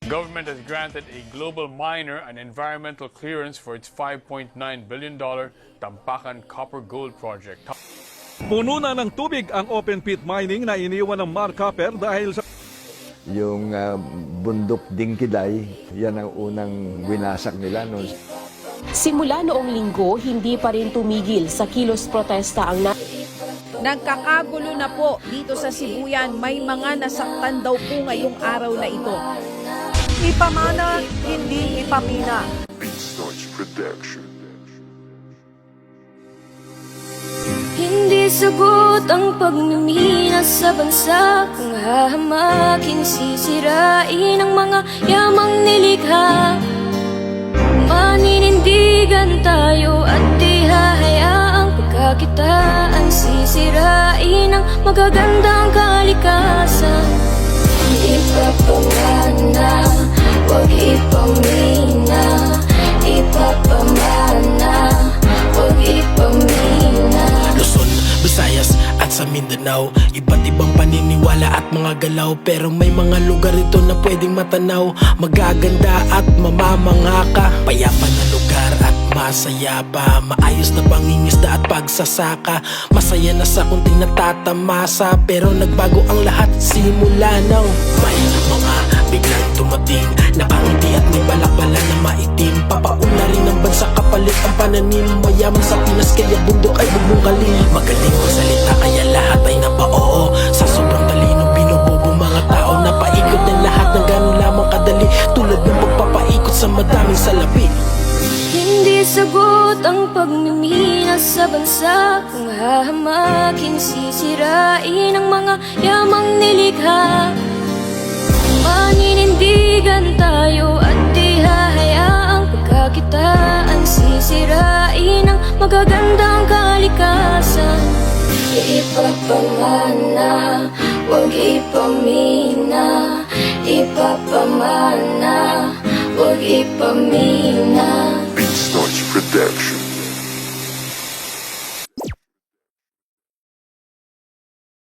Government has granted a global miner an environmental clearance for its $5.9 billion Tampakan Copper Gold Project. Puno na ng tubig ang open pit mining na iniwan ng Mar Copper dahil sa Yung bundok Dingkiday, yan ang unang winasak nila noon. Simula noong linggo, hindi pa rin tumigil sa kilos protesta ang Nagkakagulo na po dito sa Sibuyan. May mga nasaktan daw po ngayong araw na ito. Ipamana, hindi ipamina. BeatStarts Production. Hindi sagot ang pagmimina sa bansa kung hahamaking sisirain ang mga yamang nilikha. Maninindigan tayo at di hahayaang pagkakitaan sisirain ang magagandang kalikasan. Ipapamana, huwag ipamina. Ipapamana, huwag ipamina. Luzon, Visayas at sa Mindanao, iba't ibang paniniwala at mga galaw. Pero may mga lugar ito na pwedeng matanaw, magaganda at mamamangha ka. Payapa na lugar at masaya pa, maayos na pangingisda at pagsasaka. Masaya na sa kunting natatamasa, pero nagbago ang lahat simula now. May mga biglang dumating, nakangiti at may balakbalan na maitim. Papauna rin ng bansa kapalit ang pananim. Mayaman sa Pinas kaya bundok ay bubungkalin. Magaling magsalita kaya lahat ay napao. Sa sobrang talino binubobo mga tao, napaikot ng lahat ng ganun lamang kadali, tulad ng pagpapaikot sa madaming salapi. Hindi sagot ang pagmimina sa bansa kung hahamaking sisirain ang mga yamang nilikha. Maninindigan tayo at di hahayaang pagkakitaan sisirain ang magagandang kalikasan. Ipapamana, huwag ipamina. Ipapamana, huwag ipamina. BeatStarts Production.